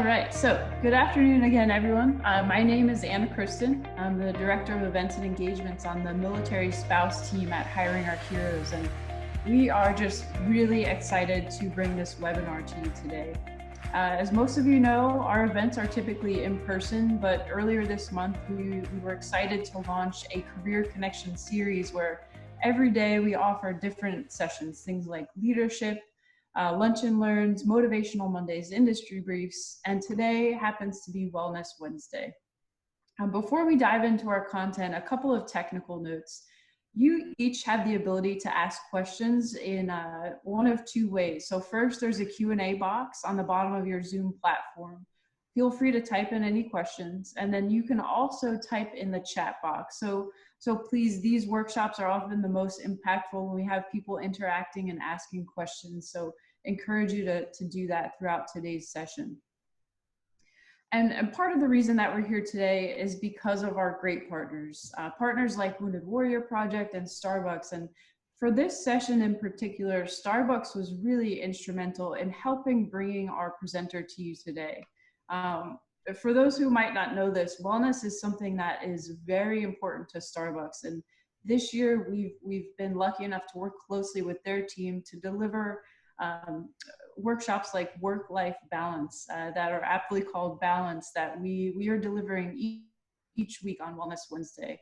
All right, so good afternoon again, everyone. My name is Anna Kristen. I'm the Director of Events and Engagements on the Military Spouse team at Hiring Our Heroes, and we are just really excited to bring this webinar to you today. As most of you know, our events are typically in person, but earlier this month, we were excited to launch a Career Connection series where every day we offer different sessions, things like leadership, lunch and learns, motivational Mondays, industry briefs, and today happens to be Wellness Wednesday. Before we dive into our content, a couple of technical notes. You each have the ability to ask questions in one of two ways. So first, there's a Q&A box on the bottom of your Zoom platform. Feel free to type in any questions, and then you can also type in the chat box. So please, these workshops are often the most impactful when we have people interacting and asking questions. So encourage you to do that throughout today's session. And part of the reason that we're here today is because of our great partners, partners like Wounded Warrior Project and Starbucks. And for this session in particular, Starbucks was really instrumental in helping bringing our presenter to you today. For those who might not know this, wellness is something that is very important to Starbucks. And this year, we've been lucky enough to work closely with their team to deliver workshops like work-life balance that are aptly called Balance that we are delivering each week on Wellness Wednesday.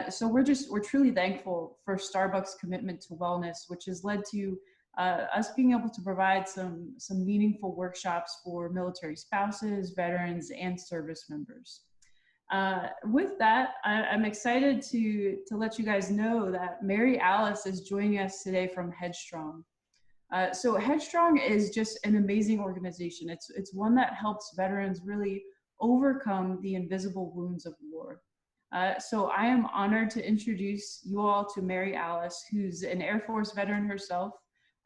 So we're truly thankful for Starbucks' commitment to wellness, which has led to us being able to provide some meaningful workshops for military spouses, veterans, and service members. With that, I'm excited to let you guys know that Mary Alice is joining us today from Headstrong. So Headstrong is just an amazing organization. It's one that helps veterans really overcome the invisible wounds of war. So I am honored to introduce you all to Mary Alice, who's an Air Force veteran herself,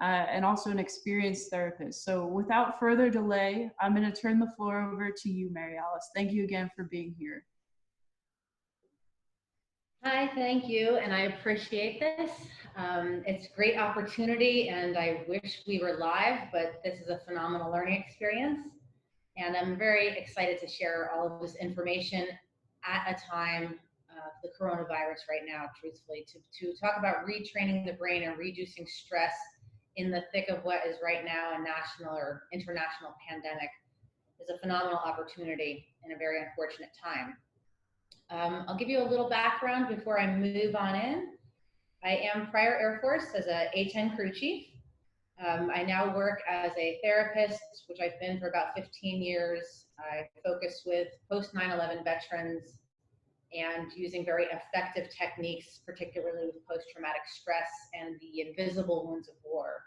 and also an experienced therapist. So without further delay, I'm going to turn the floor over to you, Mary Alice. Thank you again for being here. Hi, thank you, and I appreciate this. It's a great opportunity, and I wish we were live, but this is a phenomenal learning experience, and I'm very excited to share all of this information at a time of the coronavirus right now, truthfully, to talk about retraining the brain and reducing stress in the thick of what is right now a national or international pandemic is a phenomenal opportunity in a very unfortunate time. I'll give you a little background before I move on in. I am prior Air Force as a A-10 crew chief. I now work as a therapist, which I've been for about 15 years. I focus with post 9/11 veterans and using very effective techniques, particularly with post-traumatic stress and the invisible wounds of war.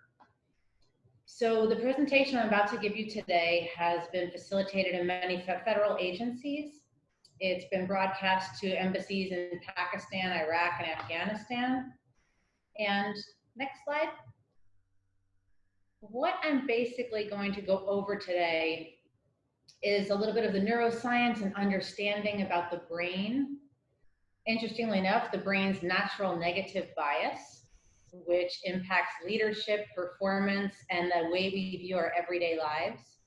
So the presentation I'm about to give you today has been facilitated in many federal agencies. It's been broadcast to embassies in Pakistan, Iraq, and Afghanistan. And next slide. What I'm basically going to go over today is a little bit of the neuroscience and understanding about the brain. Interestingly enough, the brain's natural negative bias, which impacts leadership, performance, and the way we view our everyday lives.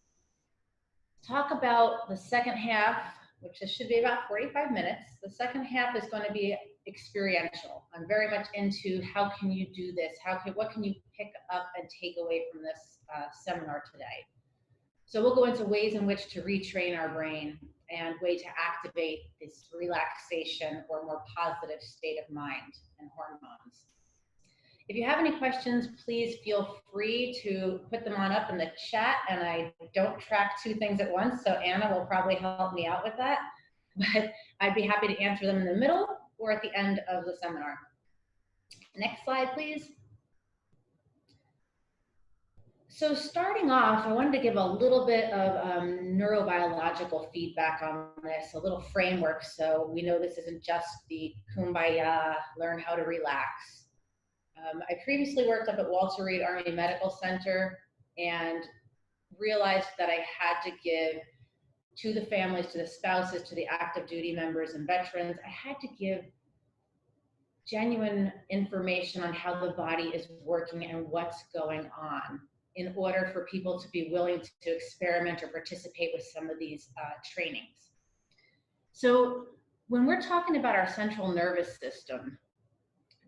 Talk about the second half, which should be about 45 minutes. The second half is going to be experiential. I'm very much into how can you do this? What can you pick up and take away from this seminar today? So we'll go into ways in which to retrain our brain and way to activate this relaxation or more positive state of mind and hormones. If you have any questions, please feel free to put them on up in the chat, and I don't track two things at once, so Anna will probably help me out with that, but I'd be happy to answer them in the middle or at the end of the seminar. Next slide, please. So starting off, I wanted to give a little bit of neurobiological feedback on this, a little framework, so we know this isn't just the kumbaya, learn how to relax. I previously worked up at Walter Reed Army Medical Center and realized that I had to give to the families, to the spouses, to the active duty members and veterans, I had to give genuine information on how the body is working and what's going on. in order for people to be willing to experiment or participate with some of these trainings. So when we're talking about our central nervous system,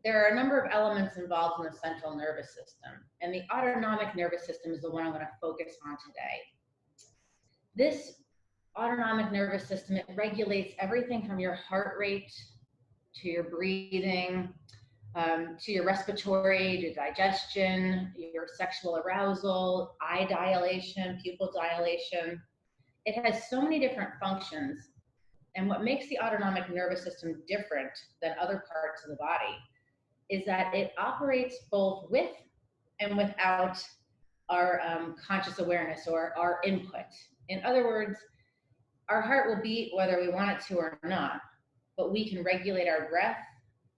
there are a number of elements involved in the central nervous system, and the autonomic nervous system is the one I'm going to focus on today. This autonomic nervous system, it regulates everything from your heart rate to your breathing, to your respiratory, to digestion, your sexual arousal, eye dilation, pupil dilation. It has so many different functions. And what makes the autonomic nervous system different than other parts of the body is that it operates both with and without our conscious awareness or our input. In other words, our heart will beat whether we want it to or not, but we can regulate our breath,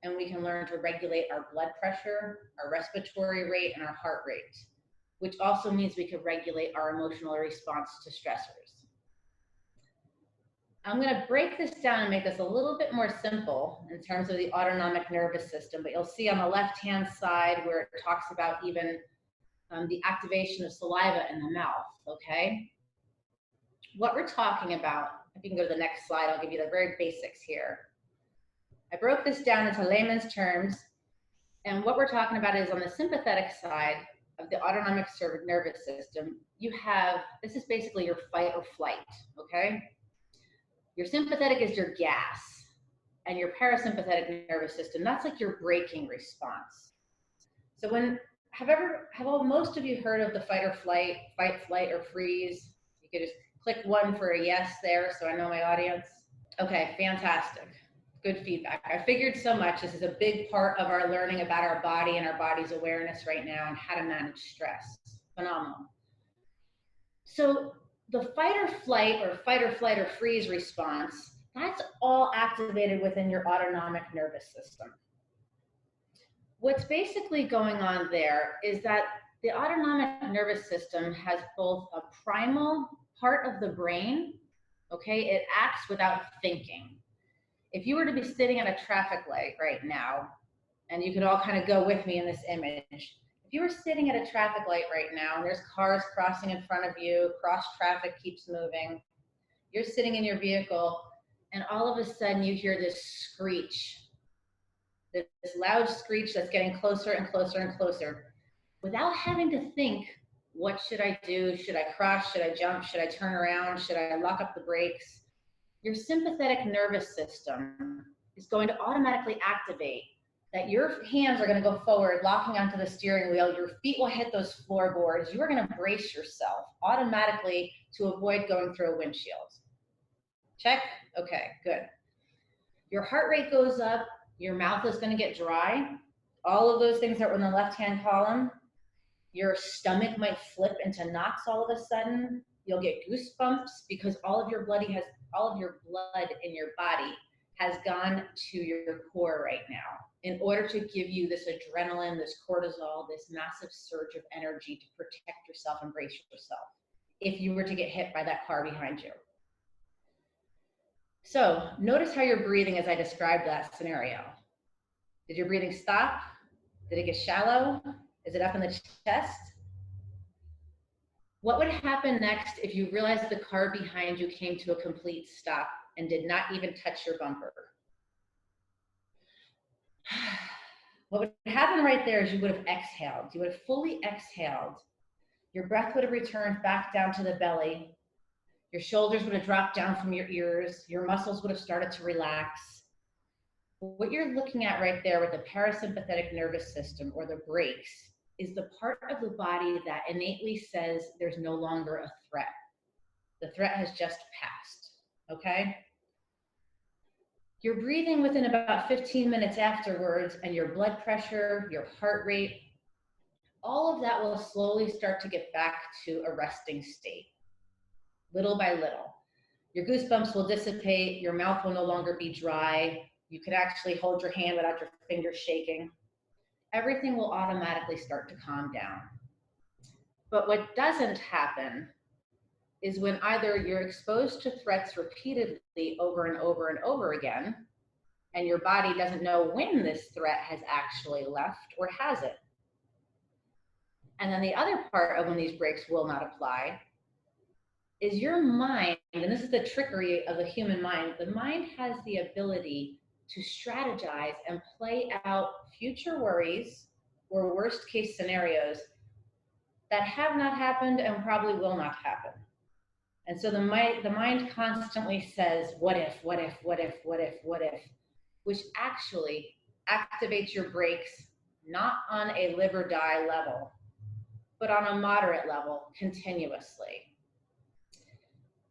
and we can learn to regulate our blood pressure, our respiratory rate, and our heart rate, which also means we can regulate our emotional response to stressors. I'm going to break this down and make this a little bit more simple in terms of the autonomic nervous system, but you'll see on the left-hand side where it talks about even the activation of saliva in the mouth, okay? What we're talking about, if you can go to the next slide, I'll give you the very basics here. I broke this down into layman's terms, and what we're talking about is on the sympathetic side of the autonomic nervous system, you have, this is basically your fight or flight, okay? Your sympathetic is your gas, and your parasympathetic nervous system, that's like your braking response. So have most of you heard of the fight or flight, flight, or freeze? You could just click one for a yes there, so I know my audience. Okay, fantastic. Good feedback. I figured so much. This is a big part of our learning about our body and our body's awareness right now and how to manage stress. Phenomenal. So the fight or flight or freeze response, that's all activated within your autonomic nervous system. What's basically going on there is that the autonomic nervous system has both a primal part of the brain, okay? It acts without thinking. If you were to be sitting at a traffic light right now, and you could all kind of go with me in this image, if you were sitting at a traffic light right now and there's cars crossing in front of you, cross traffic keeps moving, you're sitting in your vehicle, and all of a sudden you hear this screech, this loud screech that's getting closer and closer and closer. Without having to think, what should I do? Should I cross? Should I jump? Should I turn around? Should I lock up the brakes? Your sympathetic nervous system is going to automatically activate that your hands are going to go forward, locking onto the steering wheel. Your feet will hit those floorboards. You are going to brace yourself automatically to avoid going through a windshield. Check? Okay, good. Your heart rate goes up. Your mouth is going to get dry. All of those things that were in the left-hand column. Your stomach might flip into knots all of a sudden. You'll get goosebumps because all of your blood in your body has gone to your core right now in order to give you this adrenaline, this cortisol, this massive surge of energy to protect yourself and brace yourself if you were to get hit by that car behind you. So notice how you're breathing as I described that scenario. Did your breathing stop? Did it get shallow? Is it up in the chest? What would happen next if you realized the car behind you came to a complete stop and did not even touch your bumper? What would happen right there is you would have exhaled. You would have fully exhaled. Your breath would have returned back down to the belly. Your shoulders would have dropped down from your ears. Your muscles would have started to relax. What you're looking at right there with the parasympathetic nervous system, or the brakes, is the part of the body that innately says there's no longer a threat. The threat has just passed, okay? You're breathing within about 15 minutes afterwards, and your blood pressure, your heart rate, all of that will slowly start to get back to a resting state, little by little. Your goosebumps will dissipate, your mouth will no longer be dry, you can actually hold your hand without your fingers shaking. Everything will automatically start to calm down. But what doesn't happen is when either you're exposed to threats repeatedly over and over and over again, and your body doesn't know when this threat has actually left, or has it. And then the other part of when these brakes will not apply is your mind, and this is the trickery of the human mind, the mind has the ability to strategize and play out future worries or worst case scenarios that have not happened and probably will not happen. And so the mind constantly says, what if, what if, what if, what if, what if, which actually activates your brakes, not on a live or die level, but on a moderate level continuously.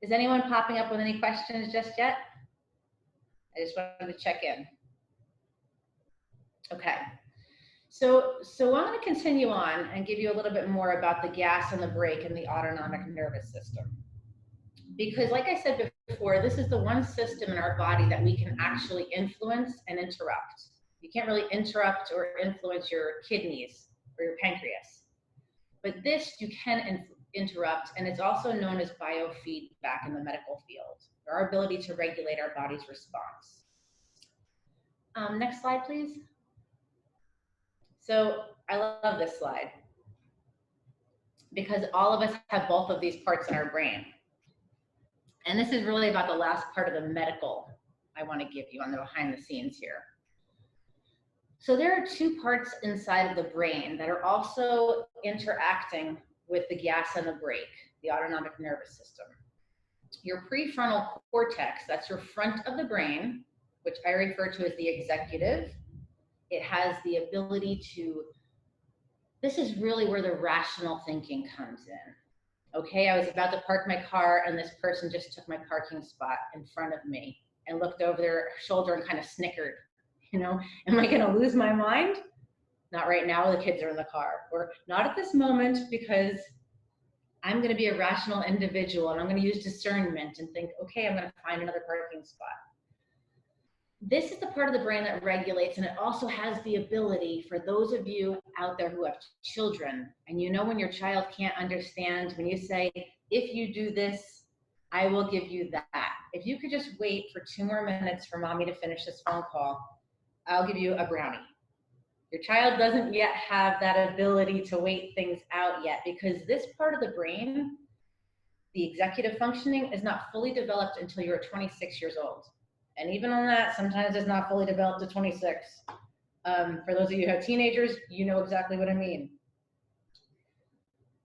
Is anyone popping up with any questions just yet? I just wanted to check in. Okay. So I'm going to continue on and give you a little bit more about the gas and the brake and the autonomic nervous system. Because like I said before, this is the one system in our body that we can actually influence and interrupt. You can't really interrupt or influence your kidneys or your pancreas. But this you can interrupt, and it's also known as biofeedback in the medical field, or our ability to regulate our body's response. Next slide, please. So I love this slide because all of us have both of these parts in our brain. And this is really about the last part of the medical I want to give you on the behind the scenes here. So there are two parts inside of the brain that are also interacting with the gas and the brake, the autonomic nervous system. Your prefrontal cortex, that's your front of the brain, which I refer to as the executive. It has the ability to, this is really where the rational thinking comes in. Okay, I was about to park my car and this person just took my parking spot in front of me and looked over their shoulder and kind of snickered. You know, am I gonna lose my mind? Not right now, the kids are in the car. Or not at this moment, because I'm gonna be a rational individual and I'm gonna use discernment and think, okay, I'm gonna find another parking spot. This is the part of the brain that regulates, and it also has the ability for those of you out there who have children, and you know when your child can't understand, when you say, if you do this, I will give you that. If you could just wait for 2 more minutes for mommy to finish this phone call, I'll give you a brownie. Your child doesn't yet have that ability to wait things out yet, because this part of the brain, the executive functioning, is not fully developed until you're 26 years old. And even on that, sometimes it's not fully developed to 26. For those of you who have teenagers, you know exactly what I mean.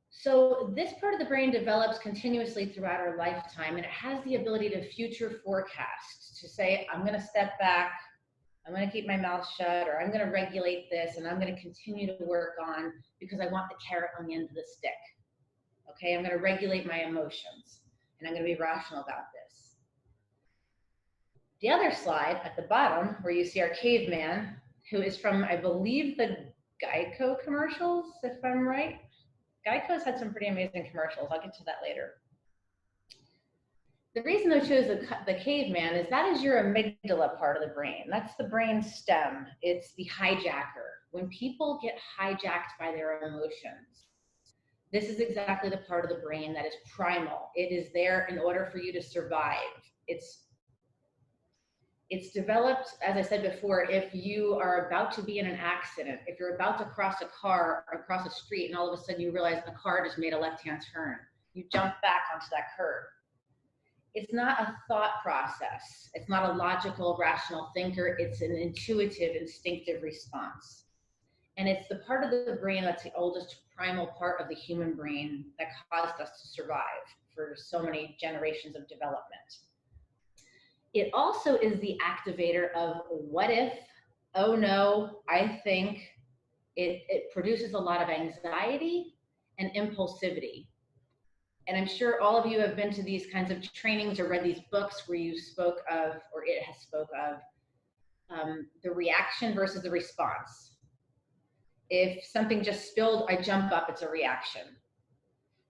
So this part of the brain develops continuously throughout our lifetime, and it has the ability to future forecast, to say, I'm gonna step back, I'm gonna keep my mouth shut, or I'm gonna regulate this, and I'm gonna continue to work on, because I want the carrot on the end of the stick. Okay, I'm gonna regulate my emotions, and I'm gonna be rational about this. The other slide at the bottom, where you see our caveman, who is from, I believe, the Geico commercials, if I'm right. Geico's had some pretty amazing commercials. I'll get to that later. The reason I chose the caveman is that is your amygdala part of the brain. That's the brain stem. It's the hijacker. When people get hijacked by their emotions, this is exactly the part of the brain that is primal. It is there in order for you to survive. It's developed, as I said before, if you are about to be in an accident, if you're about to cross a car or cross a street and all of a sudden you realize a car just made a left-hand turn, you jump back onto that curb. It's not a thought process. It's not a logical, rational thinker. It's an intuitive, instinctive response. And it's the part of the brain that's the oldest primal part of the human brain that caused us to survive for so many generations of development. It also is the activator of what if, oh no, I think. It produces a lot of anxiety and impulsivity. And I'm sure all of you have been to these kinds of trainings or read these books where you spoke of, or it has spoke of, the reaction versus the response. If something just spilled, I jump up, it's a reaction.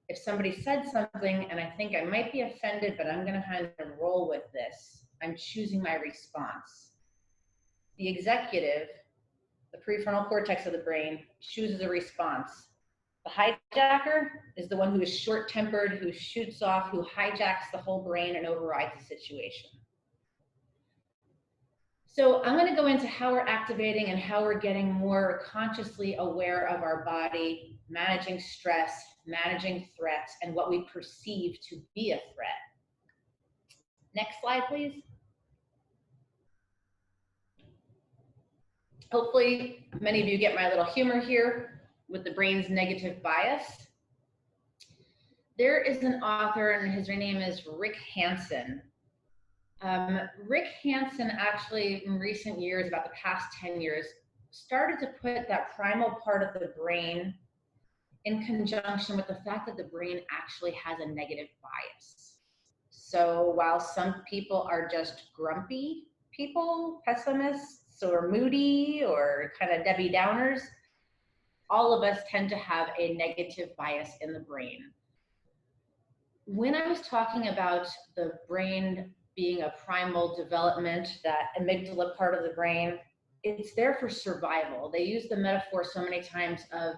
If somebody said something and I think I might be offended, but I'm gonna kind of roll with this, I'm choosing my response. The executive, the prefrontal cortex of the brain, chooses a response. The hijacker is the one who is short-tempered, who shoots off, who hijacks the whole brain and overrides the situation. So I'm going to go into how we're activating and how we're getting more consciously aware of our body, managing stress, managing threats, and what we perceive to be a threat. Next slide, please. Hopefully, many of you get my little humor here with the brain's negative bias. There is an author, and his name is Rick Hanson. Rick Hanson actually, in recent years, about the past 10 years, started to put that primal part of the brain in conjunction with the fact that the brain actually has a negative bias. So while some people are just grumpy people, pessimists, or moody, or kind of Debbie Downers, all of us tend to have a negative bias in the brain. When I was talking about the brain being a primal development, that amygdala part of the brain, it's there for survival. They use the metaphor so many times of,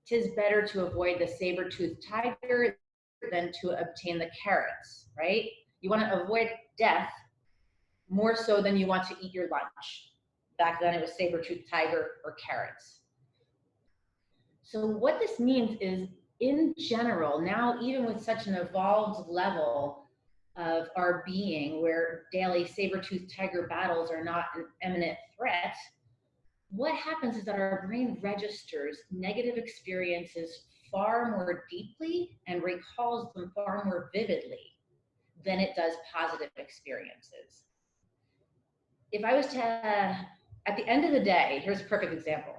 'tis better to avoid the saber-toothed tiger than to obtain the carrots, right? You want to avoid death more so than you want to eat your lunch. Back then it was saber-toothed tiger or carrots. So what this means is, in general, now even with such an evolved level of our being, where daily saber-toothed tiger battles are not an imminent threat, what happens is that our brain registers negative experiences far more deeply and recalls them far more vividly than it does positive experiences. If I was to, at the end of the day, here's a perfect example.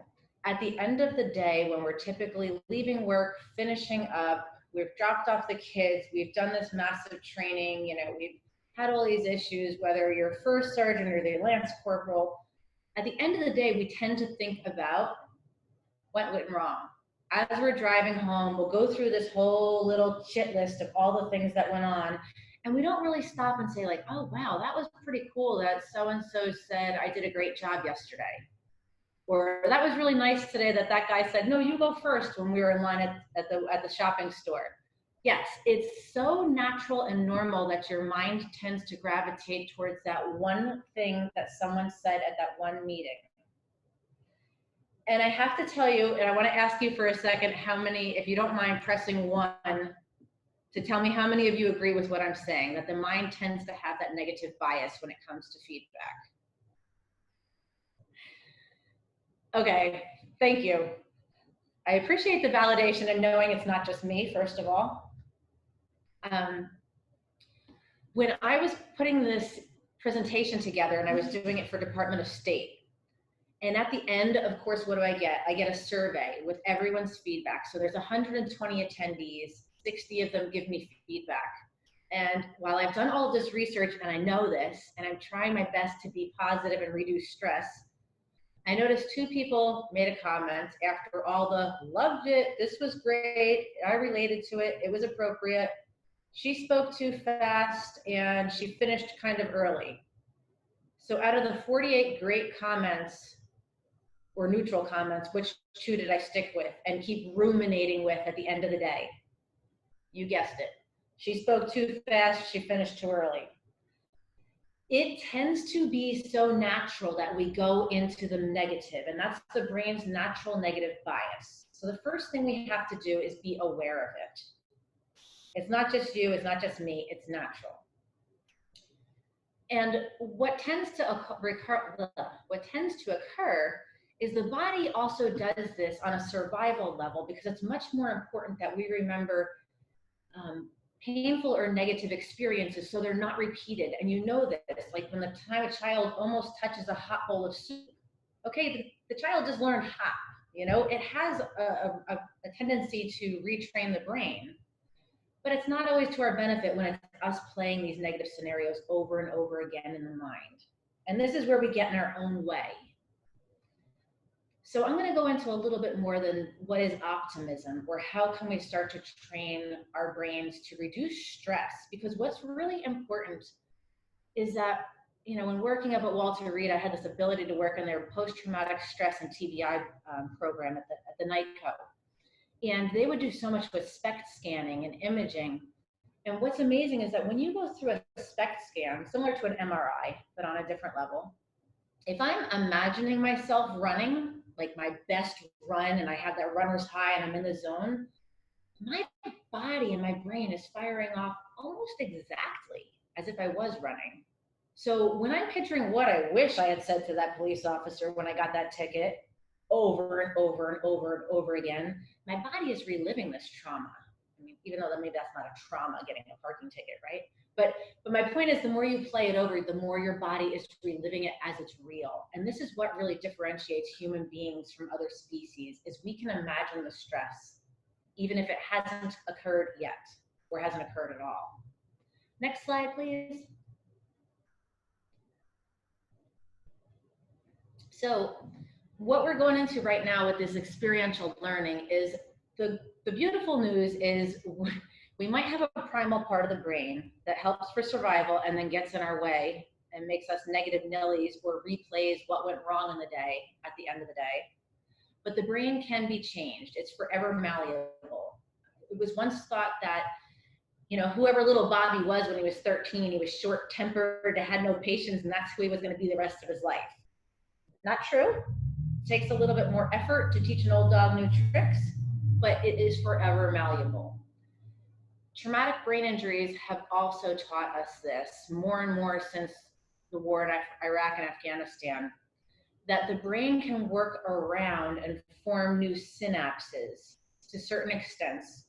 At the end of the day, when we're typically leaving work, finishing up, we've dropped off the kids, we've done this massive training, we've had all these issues, whether you're first sergeant or the lance corporal, at the end of the day, we tend to think about what went wrong. As we're driving home, we'll go through this whole little chit list of all the things that went on, and we don't really stop and say like, oh wow, that was pretty cool that so-and-so said I did a great job yesterday. Or that was really nice today that guy said, no, you go first, when we were in line at the shopping store. Yes, it's so natural and normal that your mind tends to gravitate towards that one thing that someone said at that one meeting. And I have to tell you, and I want to ask you for a second, how many, if you don't mind pressing 1, to tell me how many of you agree with what I'm saying, that the mind tends to have that negative bias when it comes to feedback. Okay, thank you. I appreciate the validation and knowing it's not just me, first of all. When I was putting this presentation together, and I was doing it for Department of State, and at the end, of course, what do I get? I get a survey with everyone's feedback. So there's 120 attendees, 60 of them give me feedback. And while I've done all of this research and I know this, and I'm trying my best to be positive and reduce stress, I noticed 2 people made a comment after all the loved it, this was great, I related to it, it was appropriate. She spoke too fast and she finished kind of early. So out of the 48 great comments, or neutral comments, which 2 did I stick with and keep ruminating with at the end of the day? You guessed it. She spoke too fast, she finished too early. It tends to be so natural that we go into the negative, and that's the brain's natural negative bias. So the first thing we have to do is be aware of it. It's not just you, it's not just me, it's natural. And what tends to occur is the body also does this on a survival level, because it's much more important that we remember painful or negative experiences so they're not repeated. And you know this, like when the time a child almost touches a hot bowl of soup, okay, the child just learned hot, it has a tendency to retrain the brain, but it's not always to our benefit when it's us playing these negative scenarios over and over again in the mind. And this is where we get in our own way. So I'm going to go into a little bit more than what is optimism, or how can we start to train our brains to reduce stress, because what's really important is that, when working up at Walter Reed, I had this ability to work in their post-traumatic stress and TBI program at the NICO. And they would do so much with SPECT scanning and imaging. And what's amazing is that when you go through a SPECT scan, similar to an MRI, but on a different level, If I'm imagining myself running, like my best run, and I have that runner's high and I'm in the zone, my body and my brain is firing off almost exactly as if I was running. So when I'm picturing what I wish I had said to that police officer when I got that ticket over and over and over and over again, my body is reliving this trauma. I mean, even though maybe that's not a trauma, getting a parking ticket, right? But my point is, the more you play it over, the more your body is reliving it as it's real. And this is what really differentiates human beings from other species, is we can imagine the stress, even if it hasn't occurred yet or hasn't occurred at all. Next slide, please. So what we're going into right now with this experiential learning is the beautiful news is we might have a primal part of the brain that helps for survival and then gets in our way and makes us negative Nellies or replays what went wrong in the day at the end of the day. But the brain can be changed. It's forever malleable. It was once thought that, you know, whoever little Bobby was when he was 13, he was short-tempered, had no patience, and that's who he was going to be the rest of his life. Not true. It takes a little bit more effort to teach an old dog new tricks, but it is forever malleable. Traumatic brain injuries have also taught us this more and more since the war in Iraq and Afghanistan, that the brain can work around and form new synapses to certain extents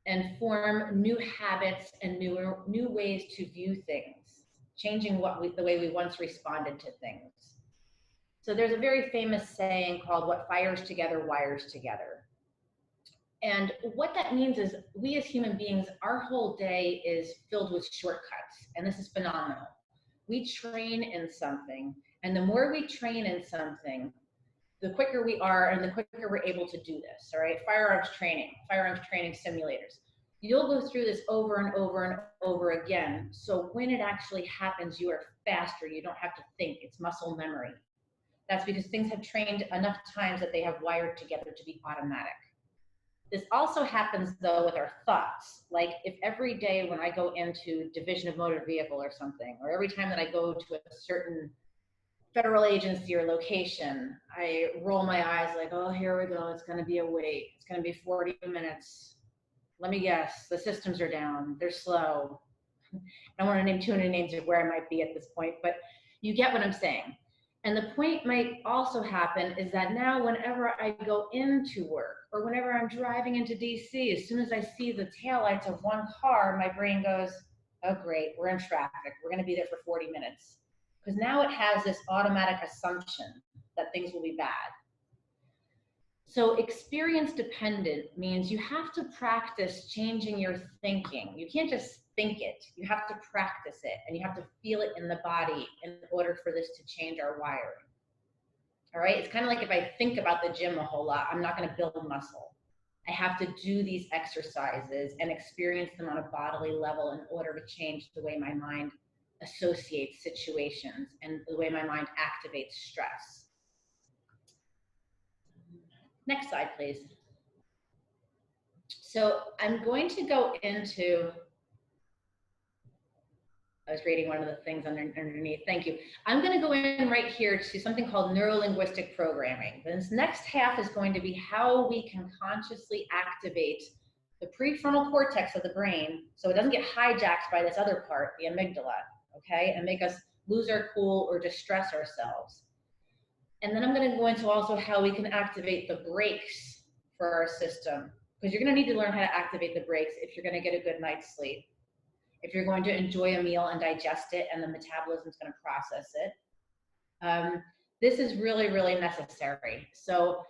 and form new habits and new ways to view things, changing the way we once responded to things. So there's a very famous saying called, "What fires together wires together." And what that means is, we as human beings, our whole day is filled with shortcuts, and this is phenomenal. We train in something, and the more we train in something, the quicker we are and the quicker we're able to do this, all right? Firearms training simulators. You'll go through this over and over and over again. So when it actually happens, you are faster. You don't have to think. It's muscle memory. That's because things have trained enough times that they have wired together to be automatic. This also happens though with our thoughts. Like if every day when I go into Division of Motor Vehicle or something, or every time that I go to a certain federal agency or location, I roll my eyes like, oh, here we go. It's going to be a wait. It's going to be 40 minutes. Let me guess. The systems are down. They're slow. I don't want to name too many names of where I might be at this point, but you get what I'm saying. And the point might also happen is that now whenever I go into work or whenever I'm driving into DC, as soon as I see the taillights of one car, my brain goes, oh great, we're in traffic. We're going to be there for 40 minutes. Because now it has this automatic assumption that things will be bad. So experience dependent means you have to practice changing your thinking. You can't just think it. You have to practice it, and you have to feel it in the body in order for this to change our wiring. All right? It's kind of like if I think about the gym a whole lot, I'm not going to build muscle. I have to do these exercises and experience them on a bodily level in order to change the way my mind associates situations and the way my mind activates stress. Next slide, please. So I'm going to go into, I was reading one of the things underneath, thank you. I'm going to go in right here to something called neuro-linguistic programming. This next half is going to be how we can consciously activate the prefrontal cortex of the brain so it doesn't get hijacked by this other part, the amygdala, okay, and make us lose our cool or distress ourselves. And then I'm going to go into also how we can activate the brakes for our system, because you're going to need to learn how to activate the brakes if you're going to get a good night's sleep, if you're going to enjoy a meal and digest it and the metabolism is going to process it. This is really, really necessary. So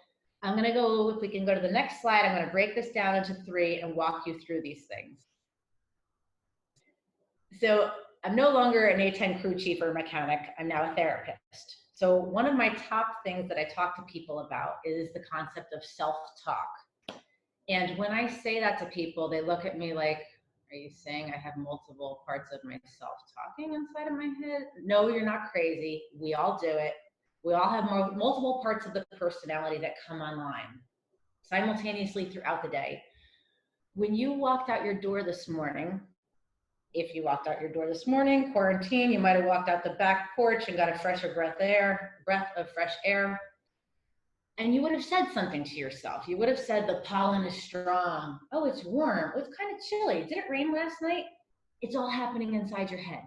I'm going to go, if we can go to the next slide, I'm going to break this down into 3 and walk you through these things. So I'm no longer an A10 crew chief or mechanic. I'm now a therapist. So one of my top things that I talk to people about is the concept of self-talk. And when I say that to people, they look at me like, are you saying I have multiple parts of myself talking inside of my head? No, you're not crazy. We all do it. We all have multiple parts of the personality that come online simultaneously throughout the day. When you walked out your door this morning, If you walked out your door this morning, quarantine, you might have walked out the back porch and got a fresher breath of fresh air. And you would have said something to yourself. You would have said, the pollen is strong. Oh, it's warm. Oh, it's kind of chilly. Did it rain last night? It's all happening inside your head.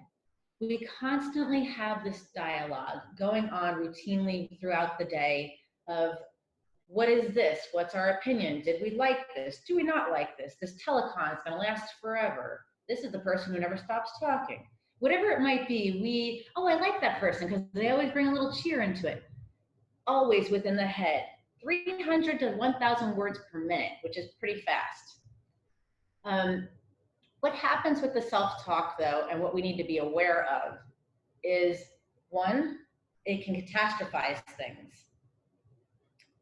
We constantly have this dialogue going on routinely throughout the day of, what is this? What's our opinion? Did we like this? Do we not like this? This telecon is going to last forever. This is the person who never stops talking. Whatever it might be, I like that person because they always bring a little cheer into it. Always within the head, 300 to 1,000 words per minute, which is pretty fast. What happens with the self-talk though, and what we need to be aware of is, one, it can catastrophize things.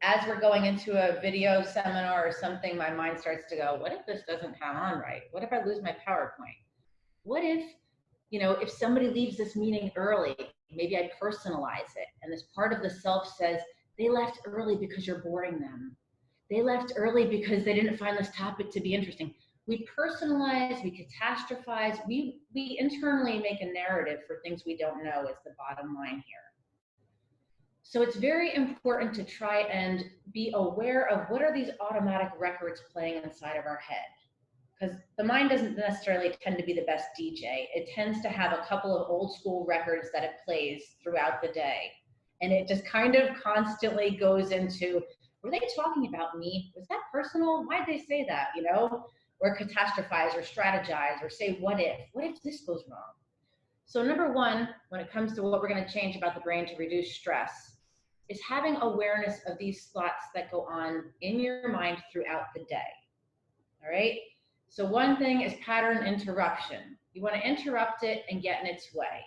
As we're going into a video seminar or something, my mind starts to go, what if this doesn't come on right? What if I lose my PowerPoint? What if, if somebody leaves this meeting early, maybe I personalize it. And this part of the self says, they left early because you're boring them. They left early because they didn't find this topic to be interesting. We personalize, we catastrophize, we internally make a narrative for things we don't know is the bottom line here. So it's very important to try and be aware of what are these automatic records playing inside of our head. Because the mind doesn't necessarily tend to be the best DJ. It tends to have a couple of old school records that it plays throughout the day. And it just kind of constantly goes into, were they talking about me? Was that personal? Why'd they say that, Or catastrophize or strategize or say, what if this goes wrong? So number one, when it comes to what we're going to change about the brain to reduce stress, is having awareness of these thoughts that go on in your mind throughout the day. All right? So one thing is pattern interruption. You want to interrupt it and get in its way.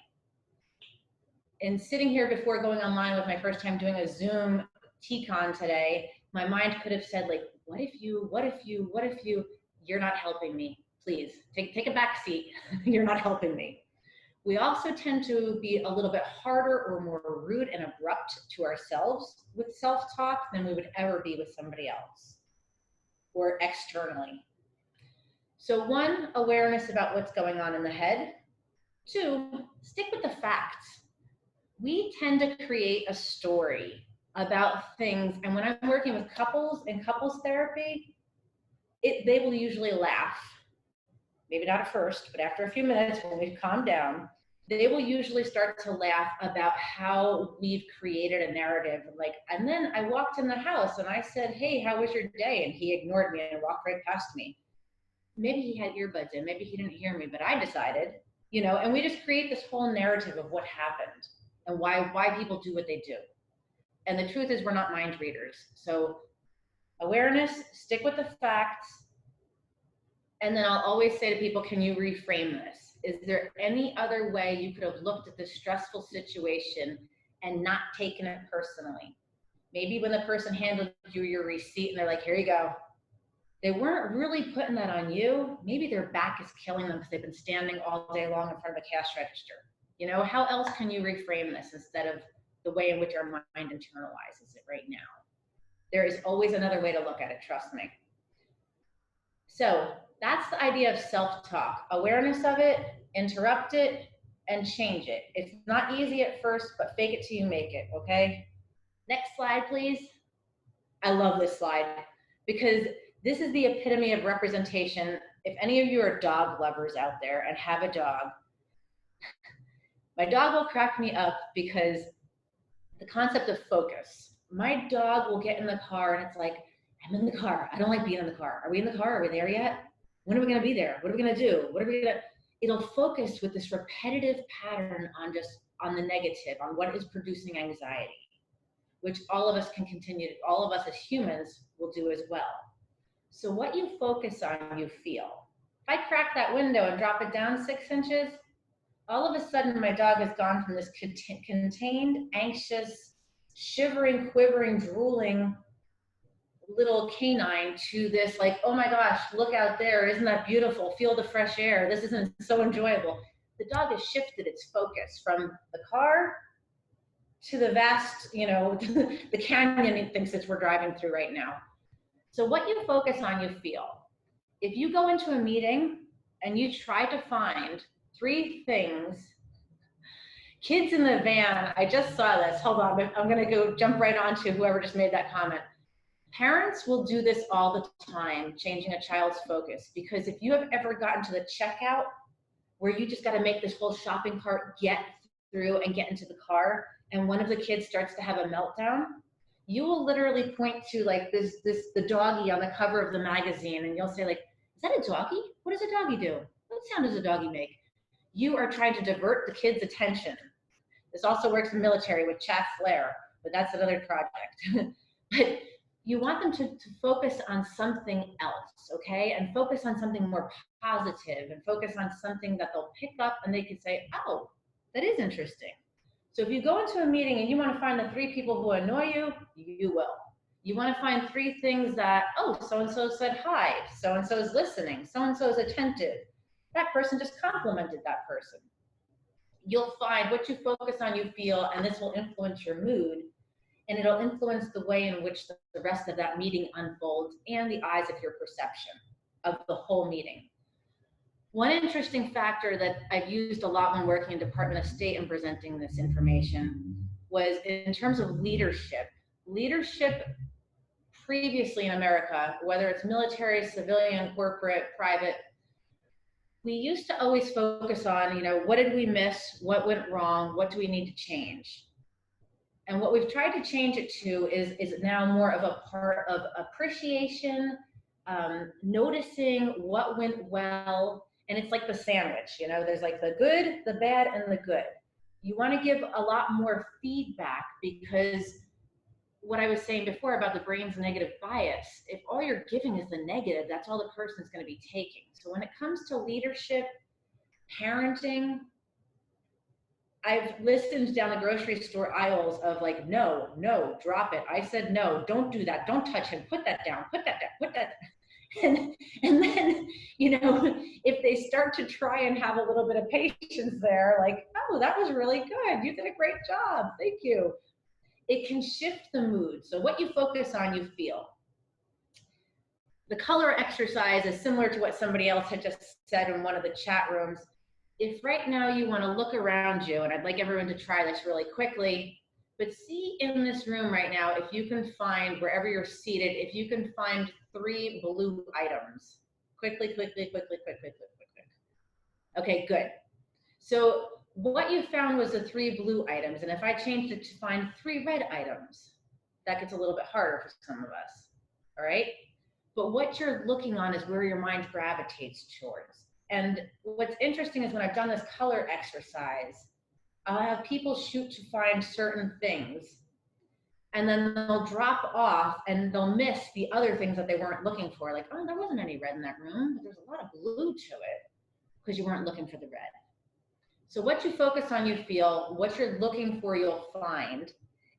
And sitting here before going online with my first time doing a Zoom TCon today, my mind could have said, like, what if you, you're not helping me. Please, take a back seat. You're not helping me. We also tend to be a little bit harder or more rude and abrupt to ourselves with self-talk than we would ever be with somebody else or externally. So one, awareness about what's going on in the head. Two, stick with the facts. We tend to create a story about things, and when I'm working with couples in couples therapy, they will usually laugh. Maybe not at first, but after a few minutes when we've calmed down, they will usually start to laugh about how we've created a narrative. Like, and then I walked in the house and I said, hey, how was your day? And he ignored me and walked right past me. Maybe he had earbuds in, maybe he didn't hear me, but I decided, and we just create this whole narrative of what happened and why people do what they do. And the truth is we're not mind readers. So awareness, stick with the facts. And then I'll always say to people, can you reframe this? Is there any other way you could have looked at this stressful situation and not taken it personally? Maybe when the person handed you your receipt and they're like, here you go. They weren't really putting that on you. Maybe their back is killing them because they've been standing all day long in front of a cash register. How else can you reframe this instead of the way in which our mind internalizes it right now? There is always another way to look at it, trust me. So that's the idea of self-talk. Awareness of it, interrupt it, and change it. It's not easy at first, but fake it till you make it, okay? Next slide, please. I love this slide because this is the epitome of representation. If any of you are dog lovers out there and have a dog, my dog will crack me up because the concept of focus. My dog will get in the car and it's like, I'm in the car. I don't like being in the car. Are we in the car? Are we there yet? When are we going to be there? What are we going to do? It'll focus with this repetitive pattern on the negative, on what is producing anxiety, which all of us can continue, all of us as humans will do as well. So what you focus on, you feel. If I crack that window and drop it down 6 inches, all of a sudden my dog has gone from this contained, anxious, shivering, quivering, drooling little canine to this like, oh my gosh, look out there, isn't that beautiful? Feel the fresh air. This isn't so enjoyable. The dog has shifted its focus from the car to the vast, the canyon it thinks that we're driving through right now. So what you focus on, you feel. If you go into a meeting and you try to find 3 things. Kids in the van, I just saw this. Hold on, I'm going to go jump right on to whoever just made that comment. Parents will do this all the time, changing a child's focus, because if you have ever gotten to the checkout where you just got to make this whole shopping cart get through and get into the car, and one of the kids starts to have a meltdown, you will literally point to like the doggy on the cover of the magazine, and you'll say like, is that a doggy? What does a doggy do? What sound does a doggy make? You are trying to divert the kid's attention. This also works in the military with chaff flare, but that's another project. But you want them to focus on something else, okay? And focus on something more positive, and focus on something that they'll pick up and they can say, oh, that is interesting. So if you go into a meeting and you want to find the 3 people who annoy you, you will. You want to find 3 things that, oh, so-and-so said hi, so-and-so is listening, so-and-so is attentive. That person just complimented that person. You'll find what you focus on, you feel, and this will influence your mood, and it'll influence the way in which the rest of that meeting unfolds and the eyes of your perception of the whole meeting. One interesting factor that I've used a lot when working in Department of State and presenting this information was in terms of leadership. Leadership previously in America, whether it's military, civilian, corporate, private, we used to always focus on, you know, what did we miss? What went wrong? What do we need to change? And what we've tried to change it to is now more of a part of appreciation, noticing what went well. And it's like the sandwich, you know, there's like the good, the bad, and the good. You want to give a lot more feedback, because what I was saying before about the brain's negative bias, if all you're giving is the negative, that's all the person's going to be taking. So when it comes to leadership, parenting, I've listened down the grocery store aisles of like, no, drop it. I said no, don't do that, don't touch him, put that down, put that down, put that down. And then, you know, if they start to try and have a little bit of patience there, like, oh, that was really good, you did a great job, thank you. It can shift the mood. So what you focus on, you feel. The color exercise is similar to what somebody else had just said in one of the chat rooms. If right now you want to look around you, and I'd like everyone to try this really quickly, but see in this room right now, if you can find, wherever you're seated, if you can find 3 blue items. Quickly. Okay, good. So what you found was the 3 blue items, and if I changed it to find 3 red items, that gets a little bit harder for some of us, all right? But what you're looking on is where your mind gravitates towards. And what's interesting is when I've done this color exercise, I'll have people shoot to find certain things, and then they'll drop off and they'll miss the other things that they weren't looking for. Like, oh, there wasn't any red in that room, but there's a lot of blue to it, because you weren't looking for the red. So what you focus on, you feel. What you're looking for, you'll find.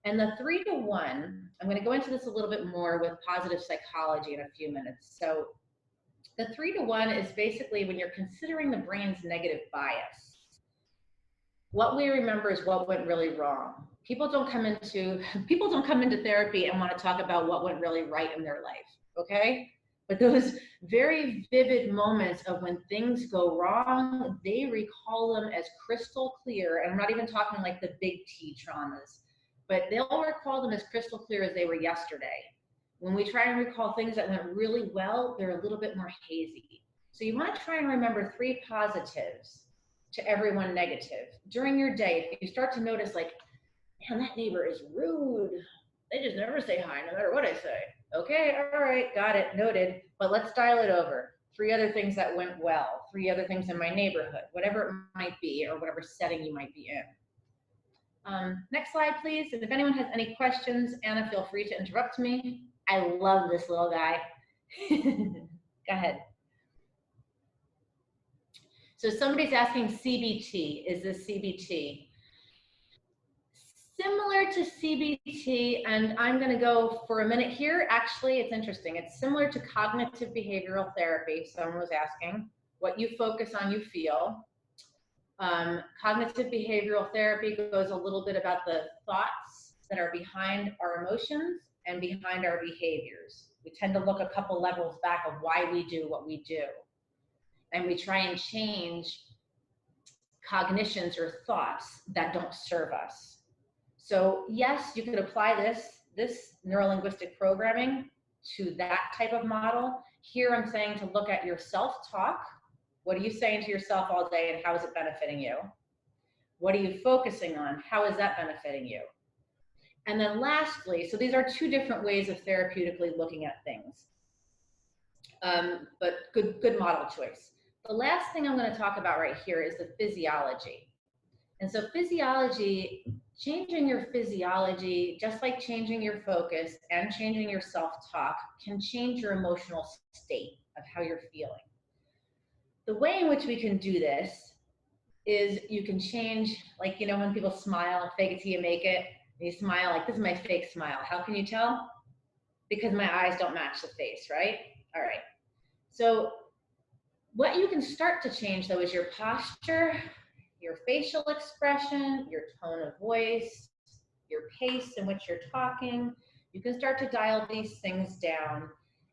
And the 3 to 1, I'm going to go into this a little bit more with positive psychology in a few minutes. So the 3 to 1 is basically when you're considering the brain's negative bias. What we remember is what went really wrong. People don't come into therapy and want to talk about what went really right in their life, okay? But those very vivid moments of when things go wrong, they recall them as crystal clear. And I'm not even talking like the big T traumas, but they'll recall them as crystal clear as they were yesterday. When we try and recall things that went really well, they're a little bit more hazy. So you want to try and remember 3 positives to every 1 negative. During your day, if you start to notice like, man, that neighbor is rude. They just never say hi no matter what I say. Okay, all right, got it, noted, but let's dial it over. 3 other things that went well, 3 other things in my neighborhood, whatever it might be, or whatever setting you might be in. Next slide, please. And if anyone has any questions, Anna, feel free to interrupt me. I love this little guy. Go ahead. So somebody's asking CBT. Is this CBT? Similar to CBT, and I'm going to go for a minute here. Actually, it's interesting. It's similar to cognitive behavioral therapy. Someone was asking, what you focus on, you feel. Cognitive behavioral therapy goes a little bit about the thoughts that are behind our emotions and behind our behaviors. We tend to look a couple levels back of why we do what we do. and we try and change cognitions or thoughts that don't serve us. So yes, you could apply this neurolinguistic programming to that type of model. Here I'm saying to look at your self-talk. What are you saying to yourself all day, and how is it benefiting you? What are you focusing on? How is that benefiting you? And then lastly, so these are two different ways of therapeutically looking at things, but good model choice. The last thing I'm going to talk about right here is the physiology. And so physiology, changing your physiology, just like changing your focus and changing your self-talk, can change your emotional state of how you're feeling. The way in which we can do this is you can change, like, you know, when people smile, fake it till you make it, and you smile, like, this is my fake smile. How can you tell? Because my eyes don't match the face, right? All right. So what you can start to change, though, is your posture, your facial expression, your tone of voice, your pace in which you're talking. You can start to dial these things down.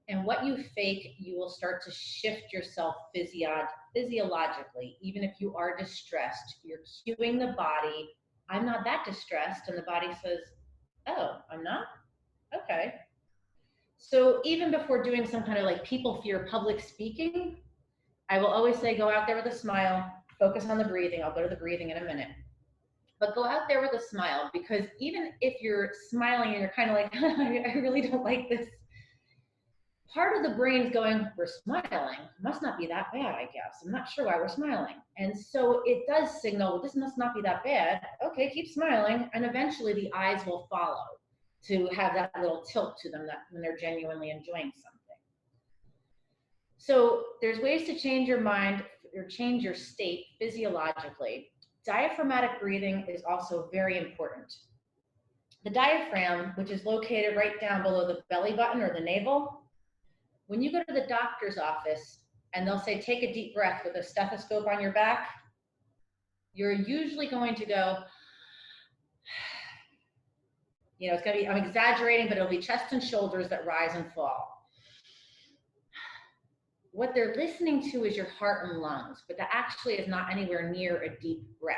And what you fake, you will start to shift yourself physiologically. Even if you are distressed, you're cueing the body, I'm not that distressed. And the body says, oh, I'm not? Okay. So even before doing some kind of like people fear public speaking, I will always say, go out there with a smile, focus on the breathing. I'll go to the breathing in a minute. But go out there with a smile, because even if you're smiling and you're kind of like, I really don't like this, part of the brain is going, we're smiling. Must not be that bad, I guess. I'm not sure why we're smiling. And so it does signal, well, this must not be that bad. Okay, keep smiling. And eventually the eyes will follow to have that little tilt to them that when they're genuinely enjoying something. So there's ways to change your mind or change your state physiologically. Diaphragmatic breathing is also very important. The diaphragm, which is located right down below the belly button or the navel, when you go to the doctor's office and they'll say, take a deep breath with a stethoscope on your back, you're usually going to go, you know, it's going to be, I'm exaggerating, but it'll be chest and shoulders that rise and fall. What they're listening to is your heart and lungs, but that actually is not anywhere near a deep breath.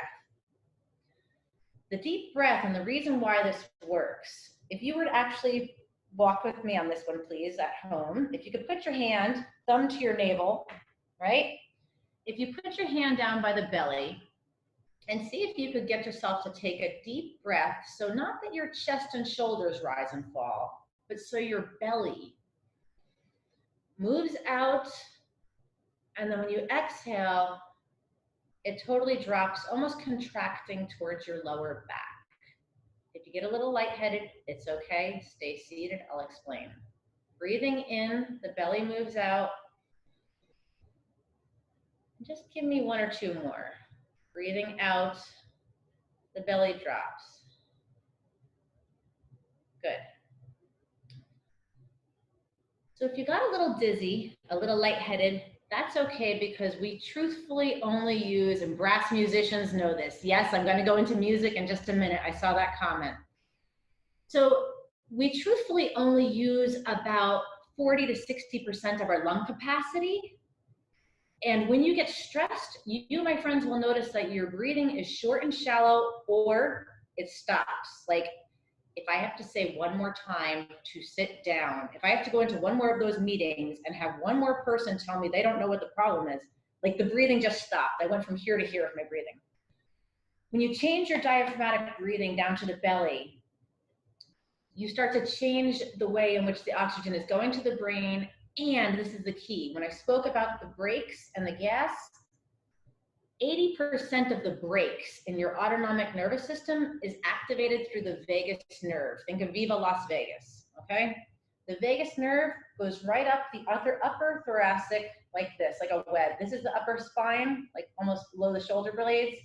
The deep breath, and the reason why this works, if you were to actually walk with me on this one, please, at home. If you could put your hand, thumb to your navel, right? If you put your hand down by the belly and see if you could get yourself to take a deep breath. So not that your chest and shoulders rise and fall, but so your belly moves out. And then when you exhale, it totally drops, almost contracting towards your lower back. If you get a little lightheaded, it's okay. Stay seated. I'll explain. Breathing in, the belly moves out. Just give me one or two more. Breathing out, the belly drops. Good. So if you got a little dizzy, a little lightheaded, that's okay, because we truthfully only use, and brass musicians know this. Yes, I'm going to go into music in just a minute. I saw that comment. So we truthfully only use about 40 to 60% of our lung capacity. And when you get stressed, you, my friends, will notice that your breathing is short and shallow, or it stops. Like, if I have to say one more time to sit down, if I have to go into one more of those meetings and have one more person tell me they don't know what the problem is, like the breathing just stopped. I went from here to here with my breathing. When you change your diaphragmatic breathing down to the belly, you start to change the way in which the oxygen is going to the brain. And this is the key. When I spoke about the brakes and the gas, 80% of the brakes in your autonomic nervous system is activated through the vagus nerve. Think of Viva Las Vegas, okay? The vagus nerve goes right up the upper thoracic, like this, like a web. This is the upper spine, like almost below the shoulder blades.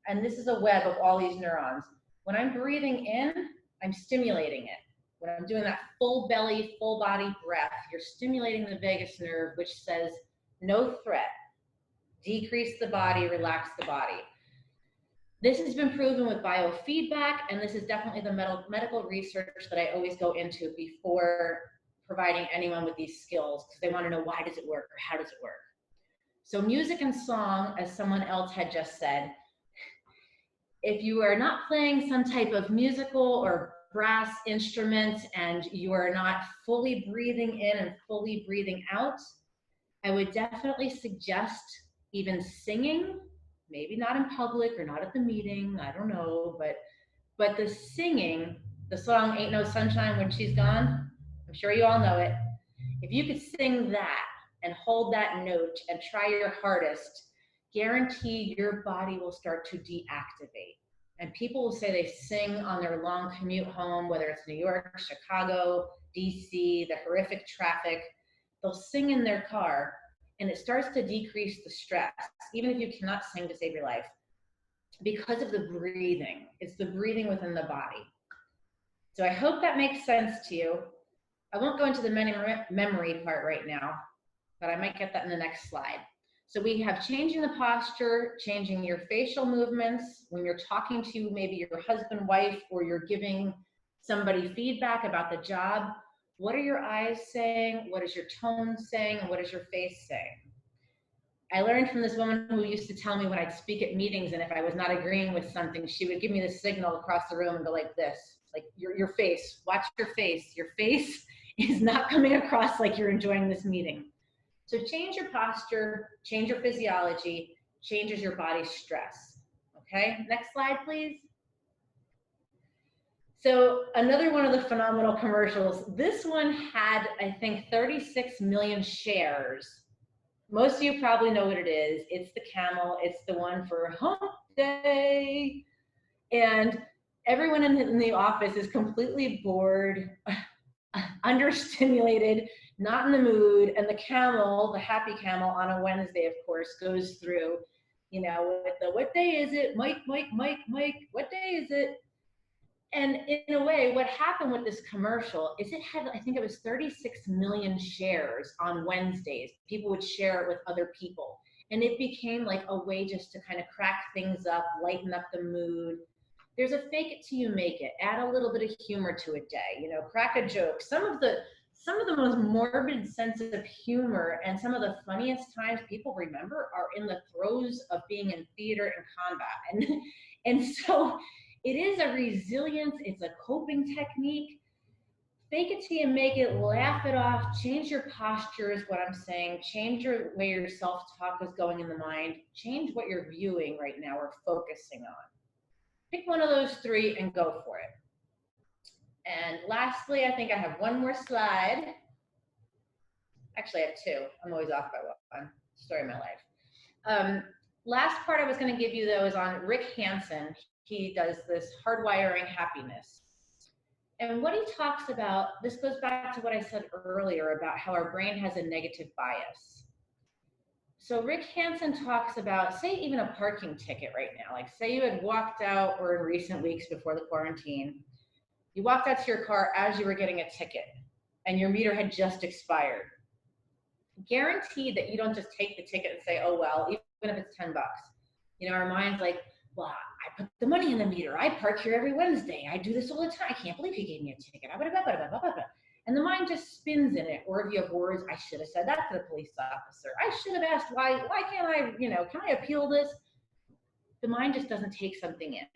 And this is a web of all these neurons. When I'm breathing in, I'm stimulating it. When I'm doing that full belly, full body breath, you're stimulating the vagus nerve, which says no threat. Decrease the body, relax the body. This has been proven with biofeedback, and this is definitely the medical research that I always go into before providing anyone with these skills, because they want to know, why does it work, or how does it work? So music and song, as someone else had just said, if you are not playing some type of musical or brass instrument and you are not fully breathing in and fully breathing out, I would definitely suggest even singing, maybe not in public or not at the meeting, I don't know, but the singing, the song Ain't No Sunshine When She's Gone, I'm sure you all know it. If you could sing that and hold that note and try your hardest, guarantee your body will start to deactivate. And people will say they sing on their long commute home, whether it's New York, Chicago, DC, the horrific traffic. They'll sing in their car and it starts to decrease the stress, even if you cannot sing to save your life, because of the breathing. It's the breathing within the body. So I hope that makes sense to you. I won't go into the memory part right now, but I might get that in the next slide. So we have changing the posture, changing your facial movements. When you're talking to maybe your husband, wife, or you're giving somebody feedback about the job, what are your eyes saying? What is your tone saying? And what is your face saying? I learned from this woman who used to tell me when I'd speak at meetings and if I was not agreeing with something, she would give me the signal across the room and go like this, like your face, watch your face. Your face is not coming across like you're enjoying this meeting. So change your posture, change your physiology, changes your body's stress. Okay, next slide, please. So another one of the phenomenal commercials, this one had, I think, 36 million shares. Most of you probably know what it is. It's the camel. It's the one for hump day. And everyone in the office is completely bored, understimulated, not in the mood. And the camel, the happy camel on a Wednesday, of course, goes through, you know, with the, what day is it? Mike, Mike, Mike, Mike, what day is it? And in a way, what happened with this commercial is it had, I think it was 36 million shares on Wednesdays. People would share it with other people. And it became like a way just to kind of crack things up, lighten up the mood. There's a fake it till you make it. Add a little bit of humor to a day, you know, crack a joke. Some of the most morbid sense of humor and some of the funniest times people remember are in the throes of being in theater and combat. And so it is a resilience, it's a coping technique. Fake it till you make it, laugh it off, change your posture is what I'm saying, change your way your self-talk is going in the mind, change what you're viewing right now or focusing on. Pick one of those three and go for it. And lastly, I think I have one more slide. Actually, I have two. I'm always off by one. Story of my life. Last part I was going to give you, though, is on Rick Hansen. He does this hardwiring happiness. And what he talks about, this goes back to what I said earlier about how our brain has a negative bias. So Rick Hansen talks about, say even a parking ticket right now, like say you had walked out, or in recent weeks before the quarantine, you walked out to your car as you were getting a ticket and your meter had just expired. Guaranteed that you don't just take the ticket and say, oh, well, even if it's 10 bucks. You know, our mind's like, well, I put the money in the meter. I park here every Wednesday. I do this all the time. I can't believe he gave me a ticket. And the mind just spins in it. Or if you have words, I should have said that to the police officer. I should have asked why can't I, you know, can I appeal this? The mind just doesn't take something in.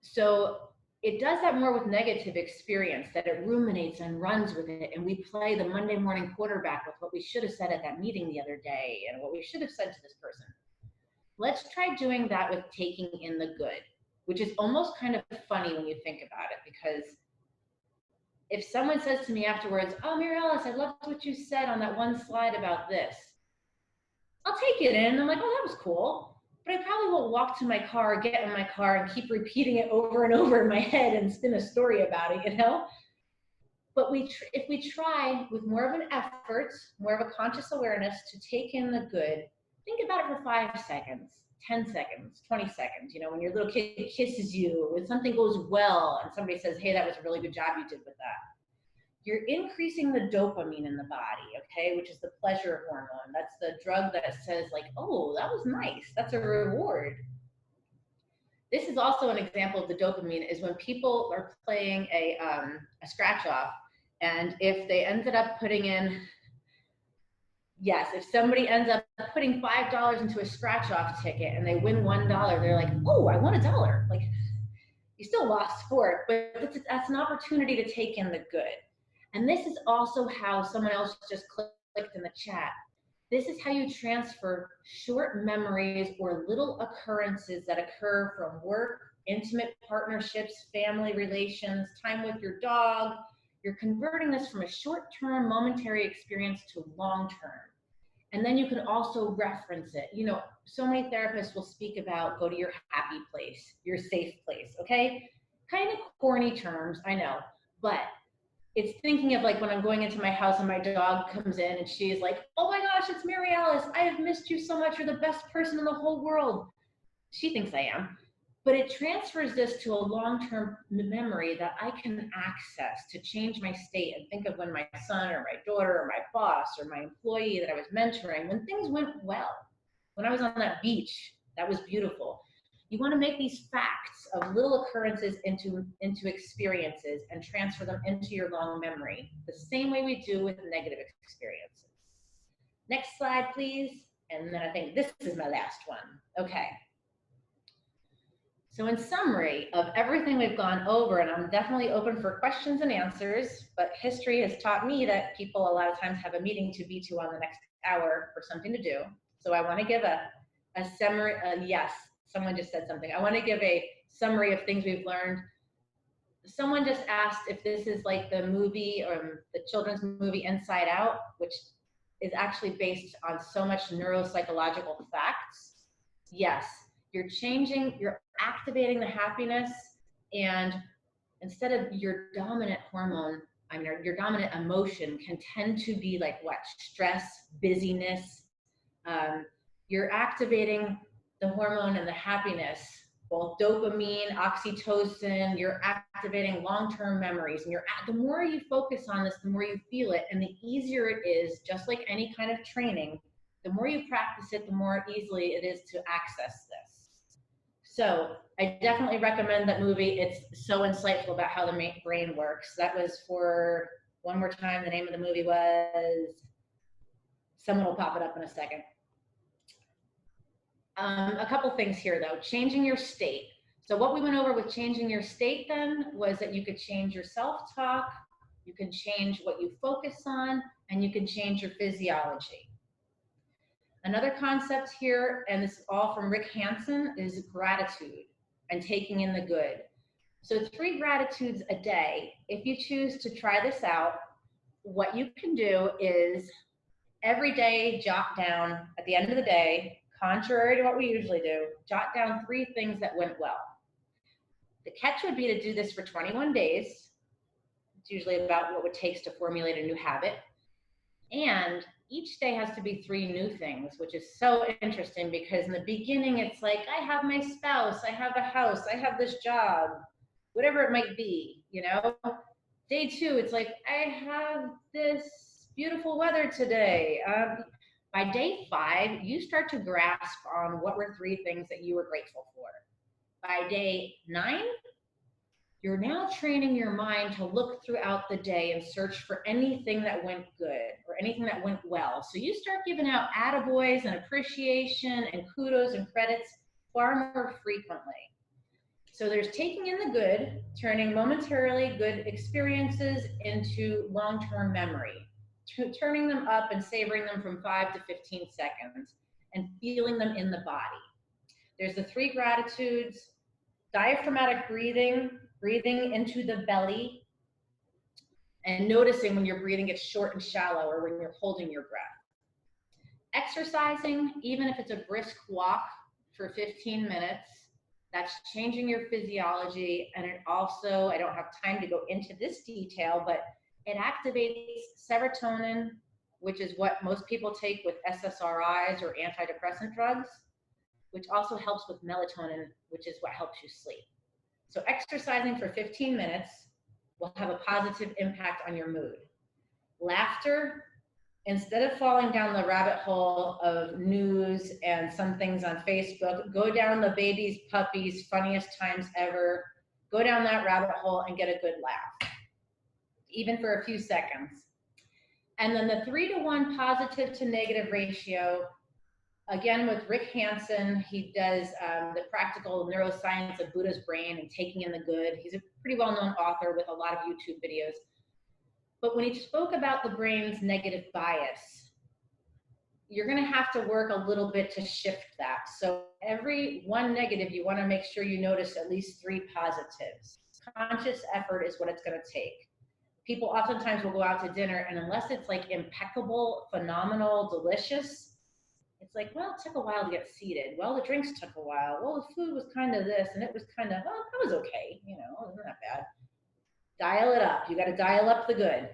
So it does that more with negative experience, that it ruminates and runs with it. And we play the Monday morning quarterback with what we should have said at that meeting the other day and what we should have said to this person. Let's try doing that with taking in the good, which is almost kind of funny when you think about it, because if someone says to me afterwards, oh, Mary Alice, I loved what you said on that one slide about this, I'll take it in. I'm like, oh, that was cool. But I probably won't walk to my car, get in my car, and keep repeating it over and over in my head and spin a story about it, you know? But if we try with more of an effort, more of a conscious awareness to take in the good, think about it for 5 seconds, 10 seconds, 20 seconds. You know, when your little kid kisses you, or when something goes well and somebody says, hey, that was a really good job you did with that. You're increasing the dopamine in the body, okay, which is the pleasure hormone. That's the drug that says like, oh, that was nice. That's a reward. This is also an example of the dopamine, is when people are playing a scratch off, and if they ended up putting in yes, if somebody ends up putting $5 into a scratch-off ticket and they win $1, they're like, oh, I won $1. Like, you still lost sport, but that's an opportunity to take in the good. And this is also how someone else just clicked in the chat. This is how you transfer short memories or little occurrences that occur from work, intimate partnerships, family relations, time with your dog. You're converting this from a short-term, momentary experience to long-term. And then you can also reference it. You know, so many therapists will speak about go to your happy place, your safe place, okay? Kind of corny terms, I know, but it's thinking of like when I'm going into my house and my dog comes in and she's like, oh my gosh, it's Mary Alice. I have missed you so much. You're the best person in the whole world. She thinks I am. But it transfers this to a long-term memory that I can access to change my state and think of when my son or my daughter or my boss or my employee that I was mentoring, when things went well, when I was on that beach, that was beautiful. You want to make these facts of little occurrences into experiences and transfer them into your long memory, the same way we do with negative experiences. Next slide, please. And then I think this is my last one. Okay. So in summary of everything we've gone over, and I'm definitely open for questions and answers, but history has taught me that people a lot of times have a meeting to be to on the next hour for something to do. So I want to give a summary. Yes, someone just said something. I want to give a summary of things we've learned. Someone just asked if this is like the movie or the children's movie Inside Out, which is actually based on so much neuropsychological facts. Yes, you're activating the happiness, and instead of your dominant hormone, your dominant emotion can tend to be like what? Stress, busyness. You're activating the hormone and the happiness, both dopamine, oxytocin. You're activating long-term memories, and the more you focus on this, the more you feel it, and the easier it is. Just like any kind of training, the more you practice it, the more easily it is to access this. So I definitely recommend that movie. It's so insightful about how the brain works. That was for, one more time, the name of the movie was, someone will pop it up in a second. A couple things here though, changing your state. So what we went over with changing your state then was that you could change your self-talk, you can change what you focus on, and you can change your physiology. Another concept here, and this is all from Rick Hansen, is gratitude and taking in the good. So 3 gratitudes a day. If you choose to try this out, what you can do is every day jot down at the end of the day, contrary to what we usually do, jot down 3 things that went well. The catch would be to do this for 21 days. It's usually about what it takes to formulate a new habit. And each day has to be 3 new things, which is so interesting because in the beginning, it's like, I have my spouse, I have a house, I have this job, whatever it might be, you know? Day 2, it's like, I have this beautiful weather today. By day 5, you start to grasp on what were 3 things that you were grateful for. By day 9, you're now training your mind to look throughout the day and search for anything that went good or anything that went well. So you start giving out attaboys and appreciation and kudos and credits far more frequently. So there's taking in the good, turning momentarily good experiences into long-term memory, turning them up and savoring them from 5 to 15 seconds and feeling them in the body. There's the 3 gratitudes, diaphragmatic breathing into the belly, and noticing when your breathing gets short and shallow or when you're holding your breath. Exercising, even if it's a brisk walk for 15 minutes, that's changing your physiology. And it also, I don't have time to go into this detail, but it activates serotonin, which is what most people take with SSRIs or antidepressant drugs, which also helps with melatonin, which is what helps you sleep. So exercising for 15 minutes will have a positive impact on your mood. Laughter, instead of falling down the rabbit hole of news and some things on Facebook, go down the babies, puppies, funniest times ever. Go down that rabbit hole and get a good laugh, even for a few seconds. And then the 3-to-1 positive to negative ratio, again, with Rick Hansen, he does the practical neuroscience of Buddha's brain and taking in the good. He's a pretty well-known author with a lot of YouTube videos. But when he spoke about the brain's negative bias, you're going to have to work a little bit to shift that. So every one negative, you want to make sure you notice at least 3 positives. Conscious effort is what it's going to take. People oftentimes will go out to dinner, and unless it's like impeccable, phenomenal, delicious, it's like, well, it took a while to get seated. Well, the drinks took a while. Well, the food was kind of this, and it was kind of, well, that was okay. You know, it wasn't that bad. Dial it up. You got to dial up the good.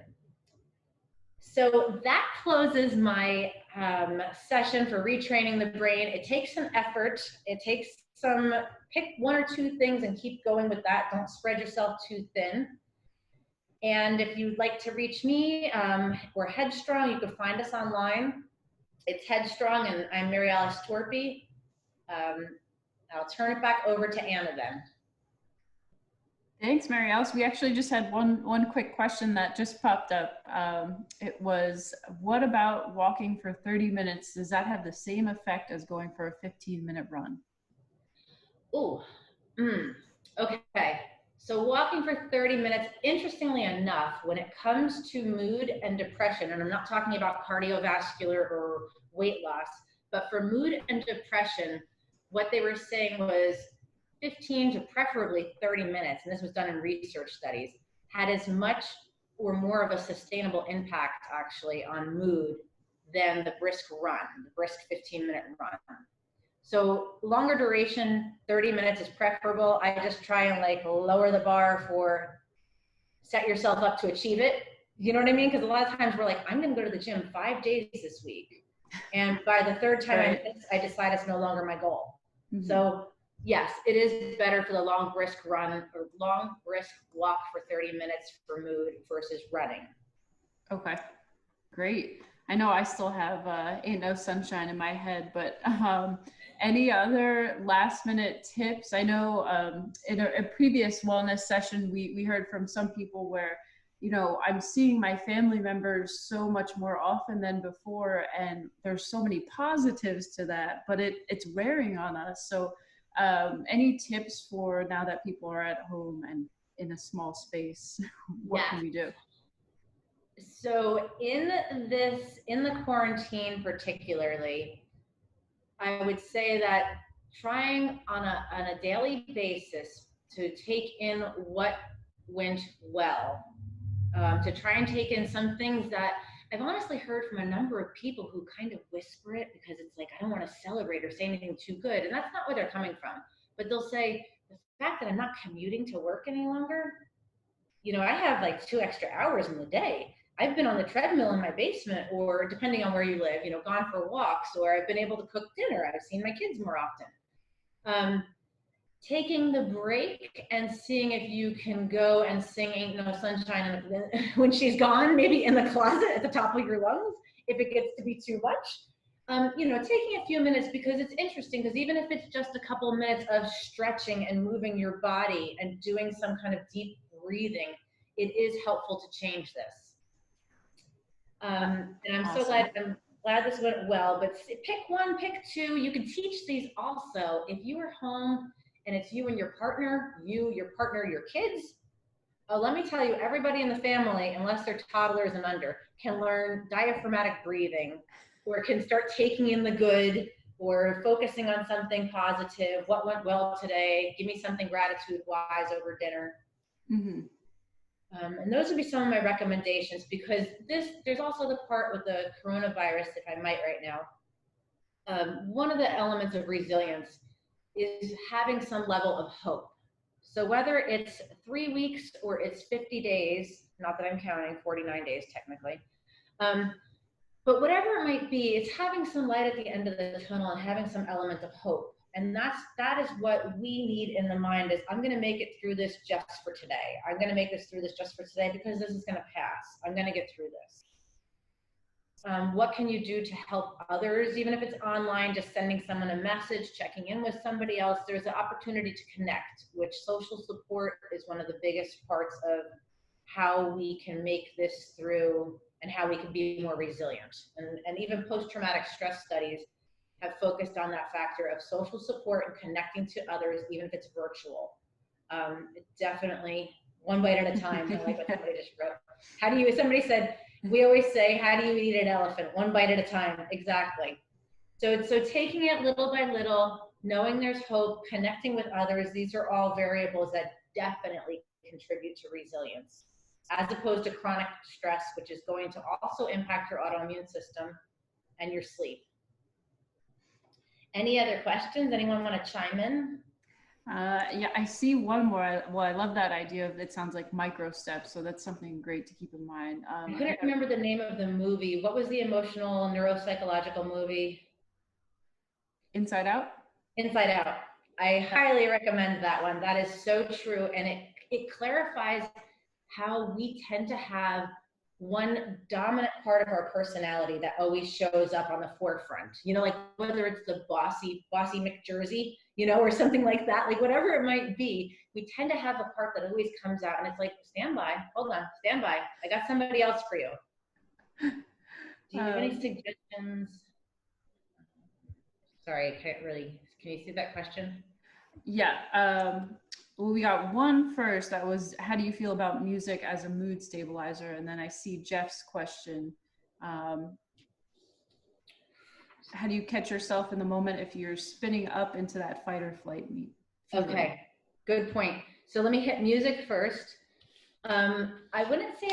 So that closes my session for retraining the brain. It takes some effort. It takes some, pick 1 or 2 things and keep going with that. Don't spread yourself too thin. And if you'd like to reach me, we're Headstrong. You can find us online. It's Headstrong, and I'm Mary Alice Torpy. I'll turn it back over to Anna then. Thanks, Mary Alice. We actually just had one quick question that just popped up. It was, what about walking for 30 minutes? Does that have the same effect as going for a 15-minute run? Ooh, okay. So walking for 30 minutes, interestingly enough, when it comes to mood and depression, and I'm not talking about cardiovascular or weight loss, but for mood and depression, what they were saying was 15 to preferably 30 minutes, and this was done in research studies, had as much or more of a sustainable impact actually on mood than the brisk run, the brisk 15-minute run. So longer duration, 30 minutes is preferable. I just try and like lower the bar for set yourself up to achieve it. You know what I mean? Because a lot of times we're like, I'm going to go to the gym 5 days this week. And by the 3rd time I decide it's no longer my goal. Mm-hmm. So yes, it is better for the long brisk run or long brisk walk for 30 minutes for mood versus running. Okay, great. I know I still have Ain't No Sunshine in my head, but any other last minute tips? I know in a previous wellness session, we heard from some people where, you know, I'm seeing my family members so much more often than before, and there's so many positives to that, but it's wearing on us. So any tips for now that people are at home and in a small space, what can we do? So in the quarantine particularly, I would say that trying on a daily basis to take in what went well, to try and take in some things that I've honestly heard from a number of people who kind of whisper it because it's like, I don't want to celebrate or say anything too good. And that's not where they're coming from. But they'll say, the fact that I'm not commuting to work any longer, you know, I have like 2 extra hours in the day. I've been on the treadmill in my basement, or depending on where you live, you know, gone for walks, or I've been able to cook dinner. I've seen my kids more often. Taking the break and seeing if you can go and sing Ain't No Sunshine when she's gone, maybe in the closet at the top of your lungs, if it gets to be too much. You know, taking a few minutes, because it's interesting, because even if it's just a couple of minutes of stretching and moving your body and doing some kind of deep breathing, it is helpful to change this. And I'm awesome. So glad this went well, but pick 1, pick 2. You can teach these also. If you are home and it's you and your partner, your partner, your kids, let me tell you, everybody in the family, unless they're toddlers and under, can learn diaphragmatic breathing, or can start taking in the good, or focusing on something positive. What went well today? Give me something gratitude-wise over dinner. Mm-hmm. And those would be some of my recommendations, because there's also the part with the coronavirus, if I might right now. One of the elements of resilience is having some level of hope. So whether it's 3 weeks or it's 50 days, not that I'm counting, 49 days technically, but whatever it might be, it's having some light at the end of the tunnel and having some element of hope. And that is what we need in the mind, is I'm going to make it through this just for today. I'm going to make this through this just for today, because this is going to pass. I'm going to get through this. What can you do to help others? Even if it's online, just sending someone a message, checking in with somebody else. There's an opportunity to connect, which social support is one of the biggest parts of how we can make this through and how we can be more resilient. And even post-traumatic stress studies have focused on that factor of social support and connecting to others, even if it's virtual. Definitely one bite at a time. I like what somebody just wrote. Somebody said, we always say, how do you eat an elephant? One bite at a time. Exactly. So taking it little by little, knowing there's hope, connecting with others, these are all variables that definitely contribute to resilience, as opposed to chronic stress, which is going to also impact your autoimmune system and your sleep. Any other questions? Anyone want to chime in? Yeah, I see one more. Well, I love that idea of, it sounds like micro steps. So that's something great to keep in mind. I couldn't remember the name of the movie. What was the emotional neuropsychological movie? Inside Out? Inside Out. I highly recommend that one. That is so true. And it clarifies how we tend to have one dominant part of our personality that always shows up on the forefront. You know, like whether it's the bossy McJersey, you know, or something like that, like whatever it might be, we tend to have a part that always comes out and it's like, stand by, hold on, stand by. I got somebody else for you. Do you have any suggestions? Sorry, I can't really, can you see that question? Yeah. Well, we got one first that was, how do you feel about music as a mood stabilizer? And then I see Jeff's question. How do you catch yourself in the moment if you're spinning up into that fight or flight feeling? Okay, good point. So let me hit music first. I wouldn't say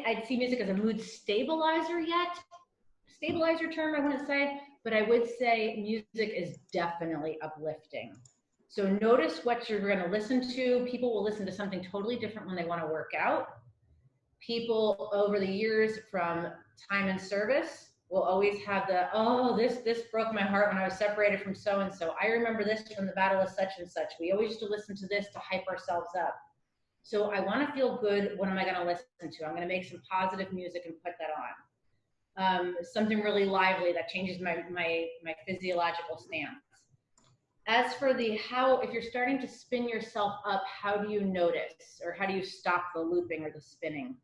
I'd see music as a mood stabilizer yet. Stabilizer term, I wouldn't say, but I would say music is definitely uplifting. So notice what you're going to listen to. People will listen to something totally different when they want to work out. People over the years from time and service will always have the, oh, this broke my heart when I was separated from so-and-so. I remember this from the battle of such and such. We always used to listen to this to hype ourselves up. So I want to feel good. What am I going to listen to? I'm going to make some positive music and put that on. Something really lively that changes my physiological stance. As for if you're starting to spin yourself up, how do you notice, or how do you stop the looping or the spinning?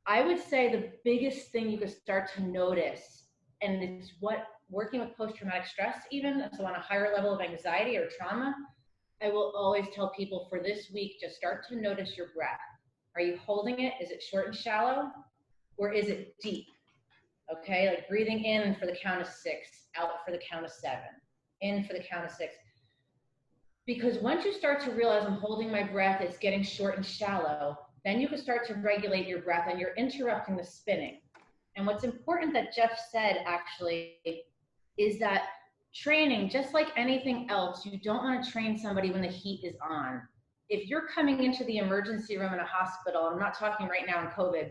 I would say the biggest thing you could start to notice, and it's what working with post-traumatic stress, even so on a higher level of anxiety or trauma, I will always tell people for this week, just start to notice your breath. Are you holding it? Is it short and shallow, or is it deep? Okay, like breathing in for the count of 6, out for the count of 7. In for the count of 6. Because once you start to realize I'm holding my breath, it's getting short and shallow, then you can start to regulate your breath and you're interrupting the spinning. And what's important that Jeff said actually is that training, just like anything else, you don't want to train somebody when the heat is on. If you're coming into the emergency room in a hospital, I'm not talking right now in COVID,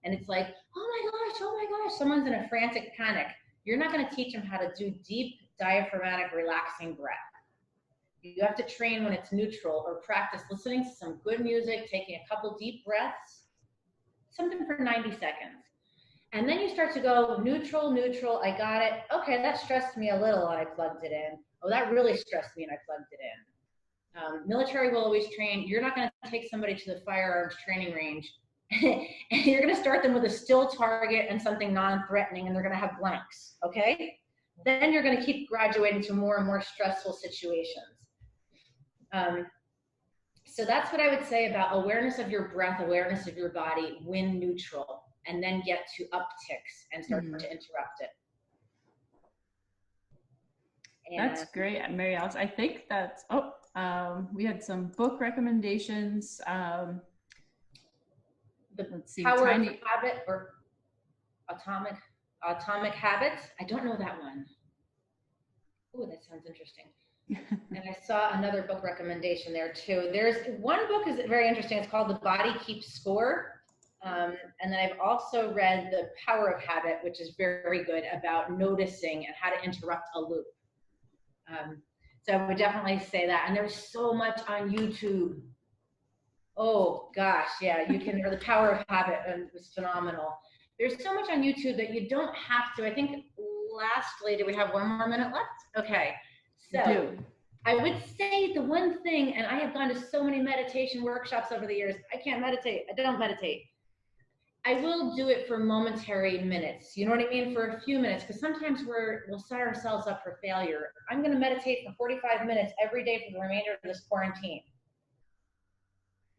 and it's like, oh my gosh, someone's in a frantic panic. You're not going to teach them how to do deep diaphragmatic relaxing breath. You have to train when it's neutral, or practice listening to some good music, taking a couple deep breaths, something for 90 seconds. And then you start to go neutral, I got it. Okay, that stressed me a little and I plugged it in. Oh, that really stressed me and I plugged it in. Military will always train. You're not going to take somebody to the firearms training range and you're going to start them with a still target and something non-threatening, and they're going to have blanks, okay? Then you're going to keep graduating to more and more stressful situations. So that's what I would say about awareness of your breath, awareness of your body when neutral, and then get to upticks and start to interrupt it. And that's great, Mary Alice. I think that's, we had some book recommendations. Let's see, Power of Habit or Atomic Habits. I don't know that one. Oh, that sounds interesting. And I saw another book recommendation there too. There's one book is very interesting. It's called The Body Keeps Score. And then I've also read The Power of Habit, which is very good about noticing and how to interrupt a loop. So I would definitely say that. And there's so much on YouTube. Oh gosh, yeah, you can, or The Power of Habit was phenomenal. There's so much on YouTube that you don't have to. I think lastly, do we have one more minute left? Okay, so I would say the one thing, and I have gone to so many meditation workshops over the years, I can't meditate. I don't meditate. I will do it for momentary minutes. You know what I mean? For a few minutes, because sometimes we'll set ourselves up for failure. I'm going to meditate for 45 minutes every day for the remainder of this quarantine.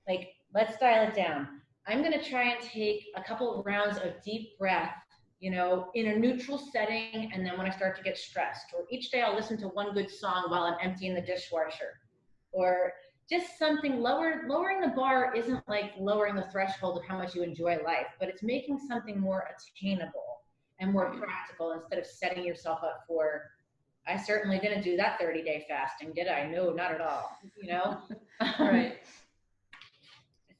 Like, let's dial it down. I'm going to try and take a couple of rounds of deep breath, in a neutral setting, and then when I start to get stressed. Or each day I'll listen to one good song while I'm emptying the dishwasher. Or just something lowering the bar isn't like lowering the threshold of how much you enjoy life, but it's making something more attainable and more practical instead of setting yourself up for, I certainly didn't do that 30-day fasting, did I? No, not at all, Right.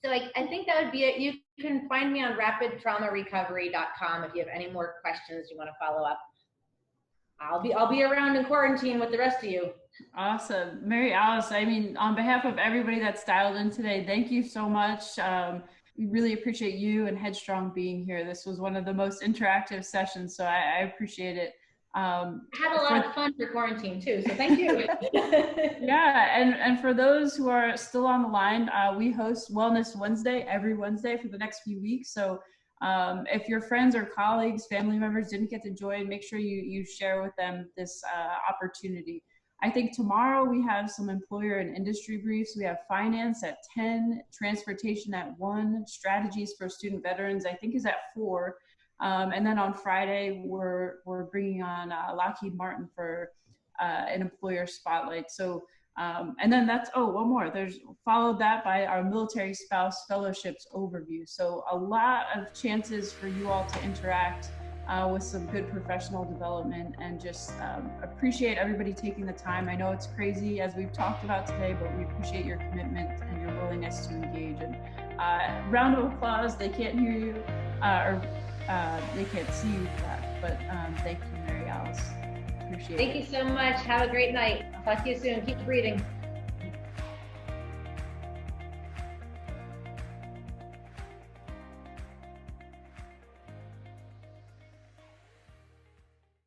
So I think that would be it. You can find me on rapidtraumarecovery.com if you have any more questions you want to follow up. I'll be around in quarantine with the rest of you. Awesome. Mary Alice, I mean, on behalf of everybody that's dialed in today, thank you so much. We really appreciate you and Headstrong being here. This was one of the most interactive sessions, so I appreciate it. I had a lot of fun for quarantine too, so thank you. Yeah, and for those who are still on the line, we host Wellness Wednesday every Wednesday for the next few weeks. So if your friends or colleagues, family members didn't get to join, make sure you share with them this opportunity. I think tomorrow we have some employer and industry briefs. We have finance at 10, transportation at 1, strategies for student veterans, I think is at 4. And then on Friday, we're bringing on Lockheed Martin for an employer spotlight. So, and then that's, one more. There's followed that by our military spouse fellowships overview. So a lot of chances for you all to interact with some good professional development, and just appreciate everybody taking the time. I know it's crazy as we've talked about today, but we appreciate your commitment and your willingness to engage. And round of applause. They can't hear you, or they can't see you, but thank you, Mary Alice. Appreciate it. Thank you so much. Have a great night. I'll talk to you soon. Keep reading.